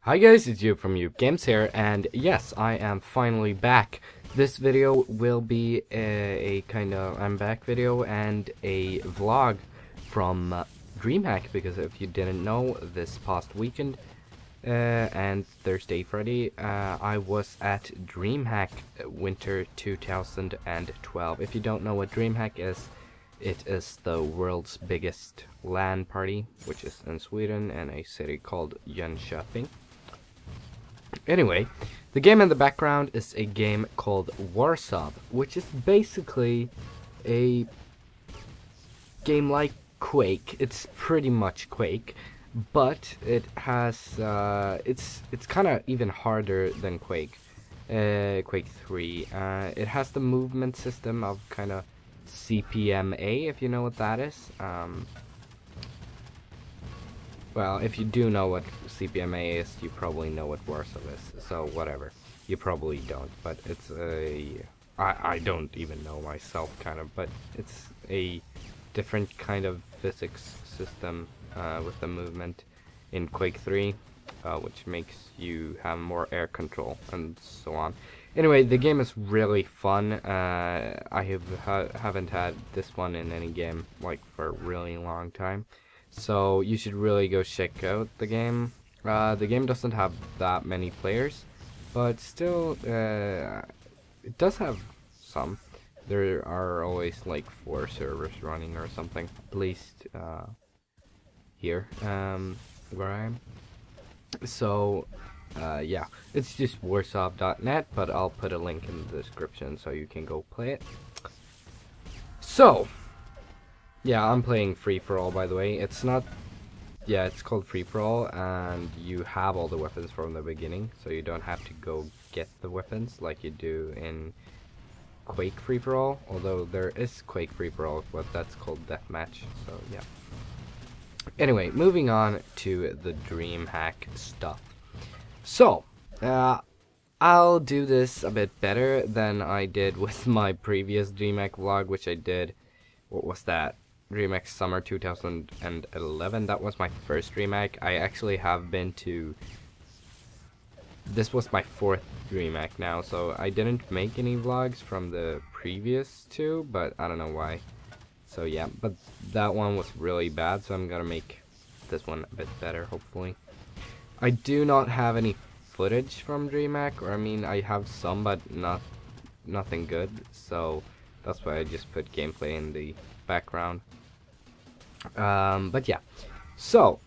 Hi guys, it's you from yuip Games here, and yes, I am finally back. This video will be a kind of I'm back video and a vlog from Dreamhack, because if you didn't know, this past weekend and Thursday, Friday, I was at Dreamhack Winter 2012. If you don't know what Dreamhack is, it is the world's biggest LAN party, which is in Sweden and a city called Jönköping. Anyway, the game in the background is a game called Warsow, which is basically a game like Quake. It's pretty much Quake, but it has it's kind of even harder than Quake. Quake 3. It has the movement system of kind of CPMA, if you know what that is. Well, if you do know what CPMA is, you probably know what Warsow is, so whatever. You probably don't, but it's I don't even know myself, kind of, but it's a different kind of physics system with the movement in Quake 3, which makes you have more air control and so on. Anyway, the game is really fun. I haven't had this one in any game like for a really long time. So you should really go check out the game. The game doesn't have that many players, but still, it does have some. There are always like 4 servers running or something, at least here where I am. So yeah, it's just warsow.net, but I'll put a link in the description so you can go play it. So yeah, I'm playing free-for-all, by the way. It's not... Yeah, it's called free-for-all, and you have all the weapons from the beginning, so you don't have to go get the weapons like you do in Quake free-for-all, although there is Quake free-for-all, but that's called deathmatch, so yeah. Anyway, moving on to the Dreamhack stuff. So, I'll do this a bit better than I did with my previous Dreamhack vlog, which I did... What was that? Dreamhack Summer 2011. That was my first Dreamhack. I actually have been to... This was my 4th Dreamhack now, so I didn't make any vlogs from the previous 2, but I don't know why. So yeah, but that one was really bad, so I'm gonna make this one a bit better, hopefully. I do not have any footage from Dreamhack, or I mean, I have some, but nothing good, so that's why I just put gameplay in the background. But yeah, so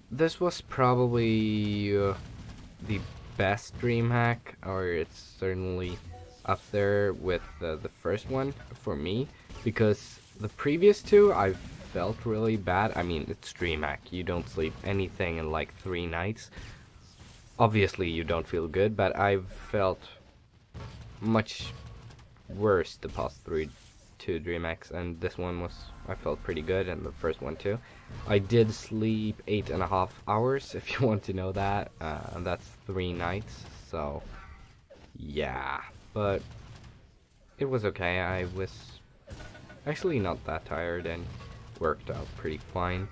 this was probably the best Dreamhack, or it's certainly up there with the first one for me, because the previous 2 I felt really bad. I mean, it's Dreamhack, you don't sleep anything in like 3 nights. Obviously you don't feel good, but I've felt much worse the past 2 Dreamhacks, and this one was, I felt pretty good, and the first one too. I did sleep 8.5 hours, if you want to know that, and that's 3 nights, so yeah, but it was okay. I was actually not that tired and worked out pretty fine.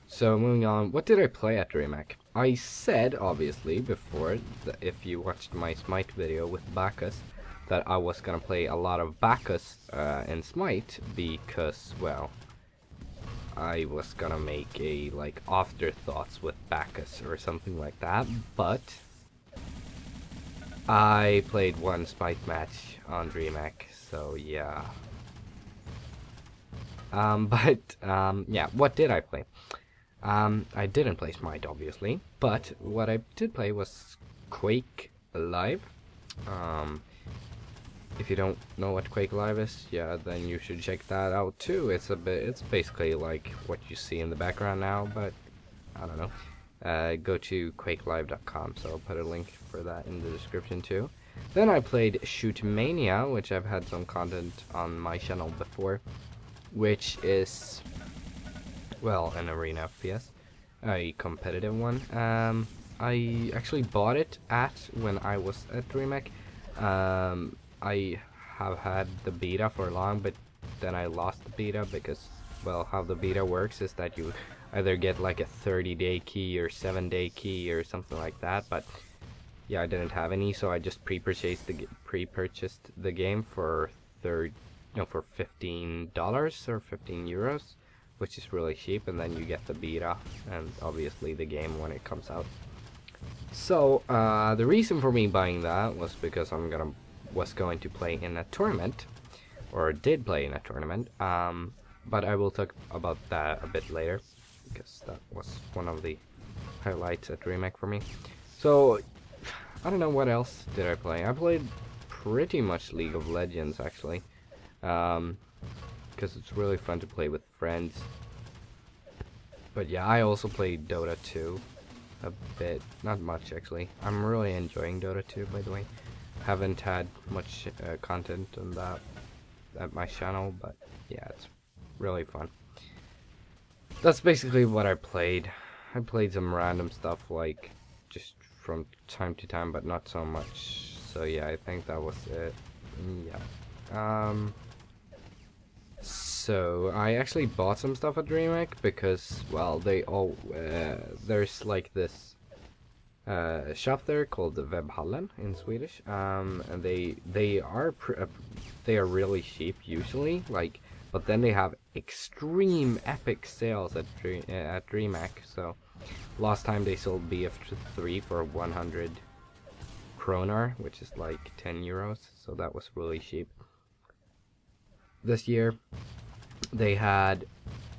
So moving on, what did I play at Dreamhack? I said, obviously, before, that if you watched my Smite video with Bacchus, that I was gonna play a lot of Bacchus in Smite, because, well, I was gonna make a, like, afterthoughts with Bacchus or something like that, but I played one Smite match on Dreamhack, so yeah. Yeah, what did I play? I didn't play Smite, obviously, but what I did play was Quake Live. If you don't know what Quake Live is, yeah, then you should check that out too. It's basically like what you see in the background now, but I don't know. Go to quakelive.com, so I'll put a link for that in the description too. Then I played Shootmania, which I've had some content on my channel before, which is, well, an arena FPS, a competitive one. I actually bought it when I was at Dreamhack. I have had the beta for long, but then I lost the beta because, well, how the beta works is that you either get like a 30-day key or 7-day key or something like that. But yeah, I didn't have any, so I just pre-purchased the game for for $15 or 15 euros, which is really cheap, and then you get the beta and obviously the game when it comes out. So the reason for me buying that was because was going to play in a tournament, or did play in a tournament, but I will talk about that a bit later, because that was one of the highlights at Dreamhack for me. So I don't know what else did I play. I played pretty much League of Legends actually, because it's really fun to play with friends. But yeah, I also played Dota 2 a bit, not much actually. I'm really enjoying Dota 2, by the way. Haven't had much content on that at my channel, but yeah, it's really fun. That's basically what I played. I played some random stuff, like just from time to time, but not so much. So yeah, I think that was it. Yeah. So I actually bought some stuff at Dreamhack because, well, there's like this shop there called the Webbhallen in Swedish, and they are really cheap usually, like, but then they have extreme epic sales at Dreamhack. So last time they sold BF3 for 100 kroner, which is like 10 euros, so that was really cheap. This year they had,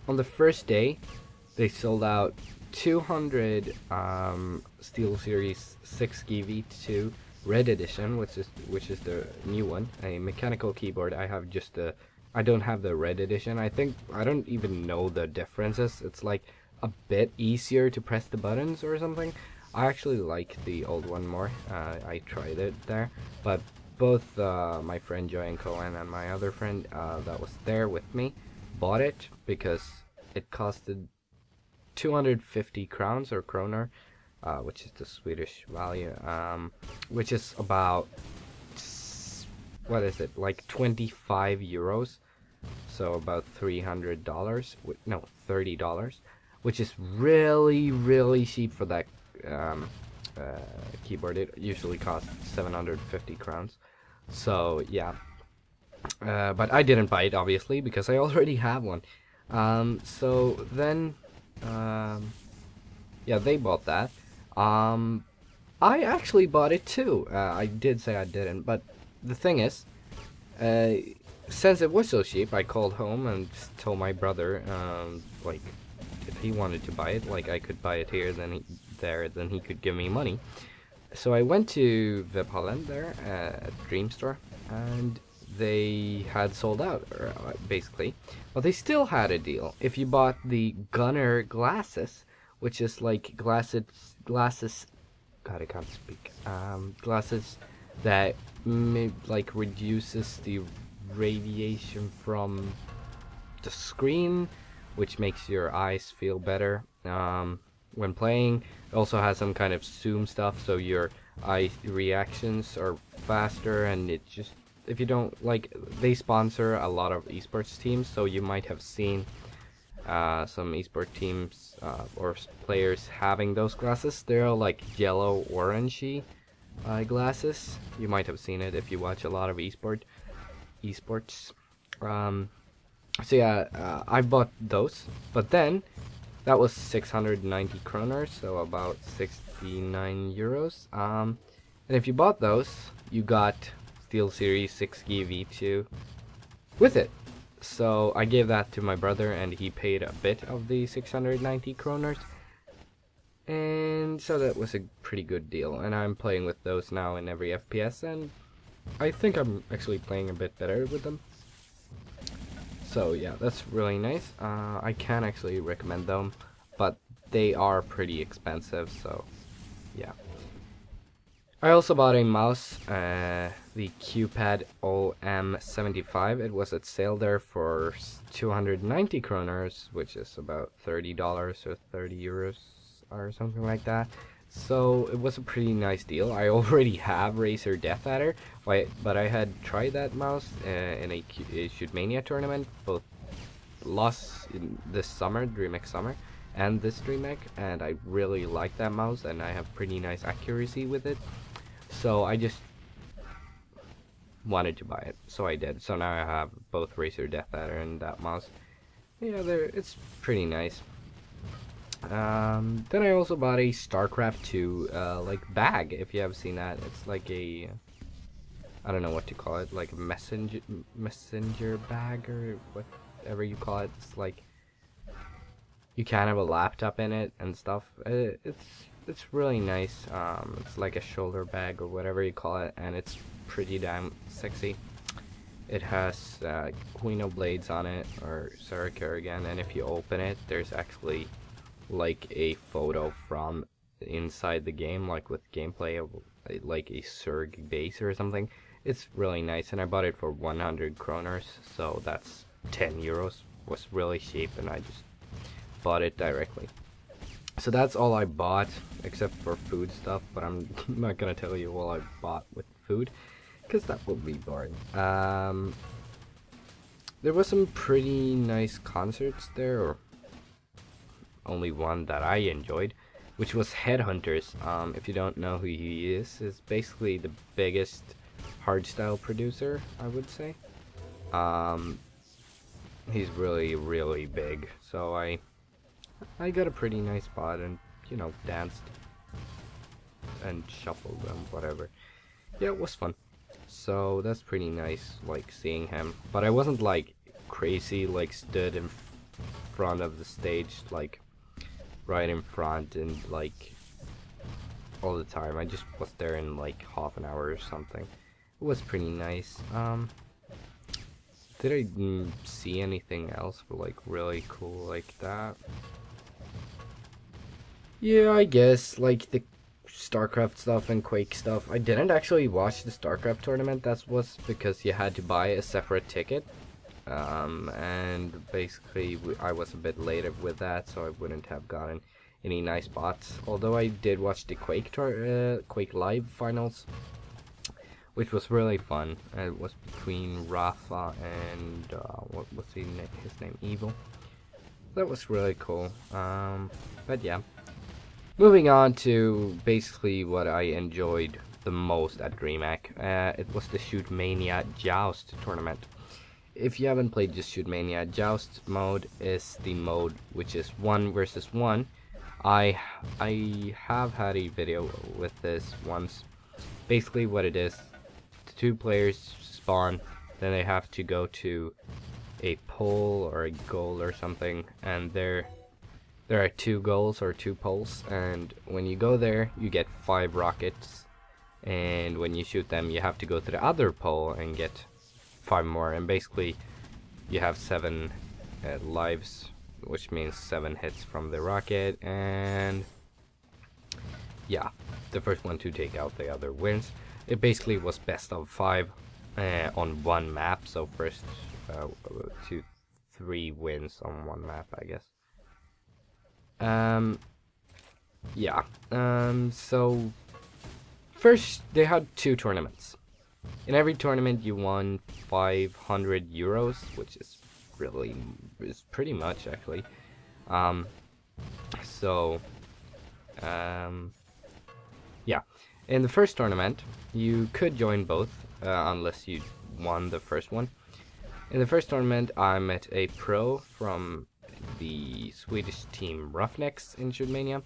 on the first day, they sold out 200 SteelSeries 6G V2 Red Edition, which is the new one, a mechanical keyboard. I don't have the Red Edition. I don't even know the differences. It's like a bit easier to press the buttons or something. I actually like the old one more. I tried it there, but both my friend Joanne Cohen and my other friend that was there with me bought it because it costed 250 crowns or kroner, which is the Swedish value, which is about, what is it, like 25 euros, so about $300, no, $30, which is really cheap for that keyboard. It usually costs 750 crowns. So yeah, but I didn't buy it obviously because I already have one. So then yeah, they bought that. I actually bought it too. I did say I didn't, but the thing is, since it was so cheap, I called home and told my brother, like, if he wanted to buy it, like I could buy it here, then he could give me money. So I went to Webbhallen there at Dream Store, and they had sold out, basically. But they still had a deal. If you bought the Gunner glasses, which is like glasses. God, I can't speak. Glasses that like reduces the radiation from the screen, which makes your eyes feel better when playing. It also has some kind of zoom stuff, so your eye reactions are faster, and it just, if you don't, like, they sponsor a lot of esports teams, so you might have seen some esports teams or players having those glasses. They're all like yellow orangey glasses. You might have seen it if you watch a lot of esports. So yeah, I bought those, but then that was 690 kroner, so about 69 euros. And if you bought those, you got SteelSeries 6G V2 with it. So I gave that to my brother, and he paid a bit of the 690 kroners. And so that was a pretty good deal, and I'm playing with those now in every FPS, and I think I'm actually playing a bit better with them. So yeah, that's really nice. I can actually recommend them, but they are pretty expensive, so yeah. I also bought a mouse, the QPad OM75. It was at sale there for 290 kroners, which is about $30 or 30 euros or something like that. So it was a pretty nice deal. I already have Razer Death Adder, but I had tried that mouse in a Shootmania tournament, both this summer, Dreamhack summer, and this Dreamhack, and I really like that mouse, and I have pretty nice accuracy with it. So I just wanted to buy it, so I did. So now I have both Razer Death Adder and that mouse. Yeah, it's pretty nice. Then I also bought a StarCraft 2 like bag, if you have seen that. It's like a, I don't know what to call it, like a messenger bag or whatever you call it. It's like you can have a laptop in it and stuff. It's really nice. It's like a shoulder bag or whatever you call it, and it's pretty damn sexy. It has Queen of Blades on it, or Sarkar again, and if you open it, there's actually like a photo from inside the game, like with gameplay of like a Zerg base or something. It's really nice, and I bought it for 100 kroners, so that's 10 euros. Was really cheap, and I just bought it directly. So that's all I bought, except for food stuff, but I'm not gonna tell you all I bought with food, because that would be boring. There was some pretty nice concerts there, or only one that I enjoyed, which was Headhunters. If you don't know who he is basically the biggest hardstyle producer, I would say. He's really big, so I got a pretty nice spot and, you know, danced and shuffled and whatever. Yeah, it was fun. So that's pretty nice, like, seeing him. But I wasn't like crazy, like stood in front of the stage, like right in front and like all the time. I just was there in like half an hour or something. It was pretty nice. Did I see anything else like really cool like that? Yeah, I guess like the StarCraft stuff and Quake stuff. I didn't actually watch the StarCraft tournament. That was because you had to buy a separate ticket. And basically I was a bit later with that, so I wouldn't have gotten any nice spots. Although I did watch the Quake Live finals, which was really fun. It was between Rafa and what was his name? Evil. That was really cool. But yeah, moving on to basically what I enjoyed the most at Dreamhack. It was the Shoot Mania Joust tournament. If you haven't played just Shoot Mania, Joust mode is the mode which is 1 versus 1. I have had a video with this once. Basically what it is, 2 players spawn, then they have to go to a pole or a goal or something, and there are 2 goals or 2 poles, and when you go there you get 5 rockets, and when you shoot them you have to go to the other pole and get 5 more, and basically you have 7 lives, which means 7 hits from the rocket, and yeah, the first one to take out the other wins. It basically was best of 5 on one map, so first 2, 3 wins on one map, I guess. Yeah, so first they had 2 tournaments. In every tournament you won 500 euros, which is pretty much actually. Yeah, in the first tournament you could join both unless you won the first one. In the first tournament I met a pro from the Swedish team Roughnecks in Shootmania,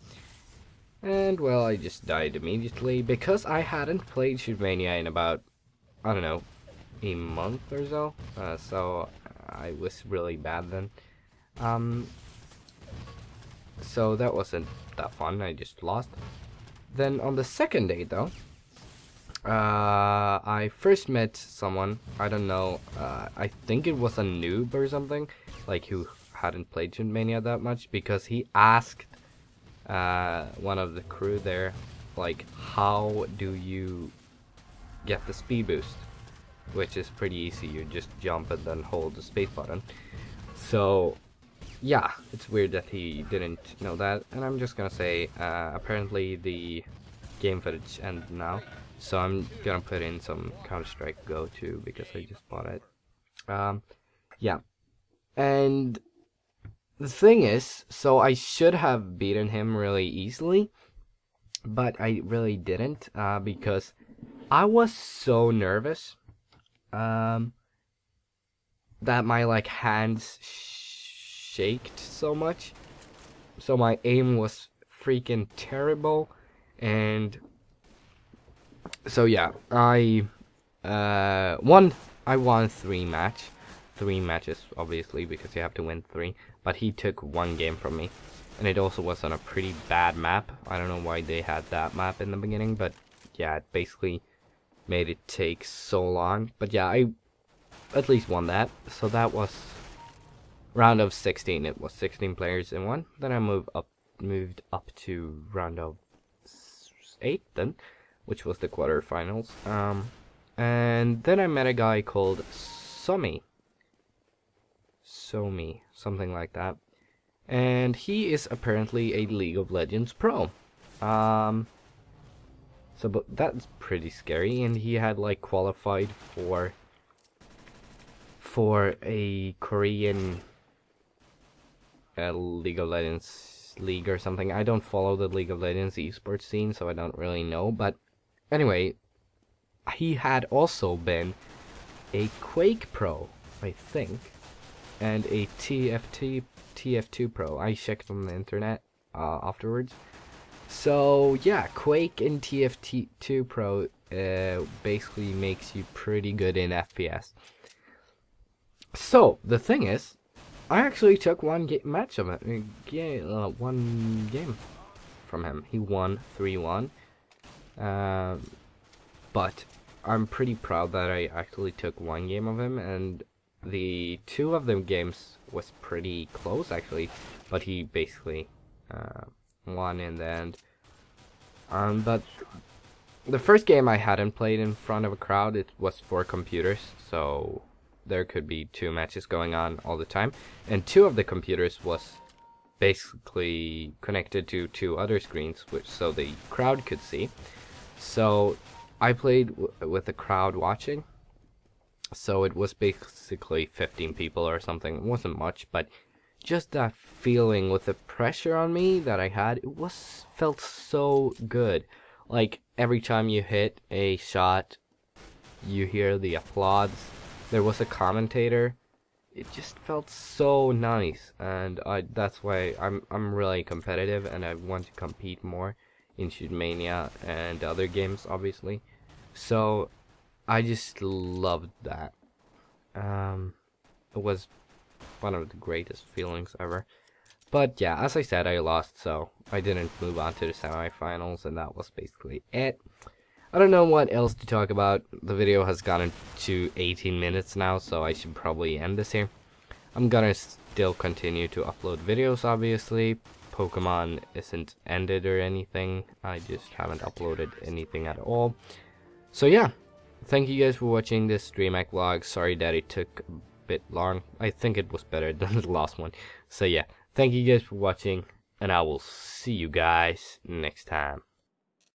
and well, I just died immediately because I hadn't played Shootmania in about, I don't know, a month or so, so I was really bad then. So that wasn't that fun, I just lost. Then on the second day though, I first met someone, I don't know, I think it was a noob or something, like who hadn't played Shootmania that much, because he asked one of the crew there, like, how do you get the speed boost, which is pretty easy. You just jump and then hold the space button. So yeah, it's weird that he didn't know that, and I'm just gonna say apparently the game footage ended now, so I'm gonna put in some Counter-Strike Go 2 because I just bought it. Yeah, and the thing is, so I should have beaten him really easily, but I really didn't, because I was so nervous, that my like hands shaked so much, so my aim was freaking terrible, and so yeah, I won three matches obviously, because you have to win 3, but he took 1 game from me, and it also was on a pretty bad map. I don't know why they had that map in the beginning, but yeah, it basically made it take so long. But yeah, I at least won that. So that was round of 16. It was 16 players in one. Then I moved up to round of 8 then, which was the quarterfinals. And then I met a guy called Somi, something like that. And he is apparently a League of Legends pro. But that's pretty scary, and he had like qualified for a Korean League of Legends league or something. I don't follow the League of Legends esports scene, so I don't really know. But anyway, he had also been a Quake pro, I think, and a TF2 pro. I checked on the internet afterwards. So yeah, Quake and TF2 pro basically makes you pretty good in FPS. So the thing is, I actually took one match of it, one game from him. He won 3-1, but I'm pretty proud that I actually took one game of him, and the 2 of them games was pretty close actually, but he basically won in the end. But the first game I hadn't played in front of a crowd. It was for computers, so there could be 2 matches going on all the time, and 2 of the computers was basically connected to 2 other screens, which so the crowd could see. So I played with the crowd watching, so it was basically 15 people or something. It wasn't much, but just that feeling with the pressure on me that I had, it felt so good. Like every time you hit a shot, you hear the applause. There was a commentator. It just felt so nice, and that's why I'm really competitive, and I want to compete more in Shootmania and other games, obviously. So I just loved that. It was one of the greatest feelings ever. But yeah, as I said, I lost, so I didn't move on to the semifinals, and that was basically it. I don't know what else to talk about. The video has gotten to 18 minutes now, so I should probably end this here. I'm gonna still continue to upload videos, obviously. Pokemon isn't ended or anything. I just haven't uploaded anything at all. So yeah, thank you guys for watching this Dreamhack vlog. Sorry that it took a bit long. I think it was better than the last one. So yeah, thank you guys for watching, and I will see you guys next time.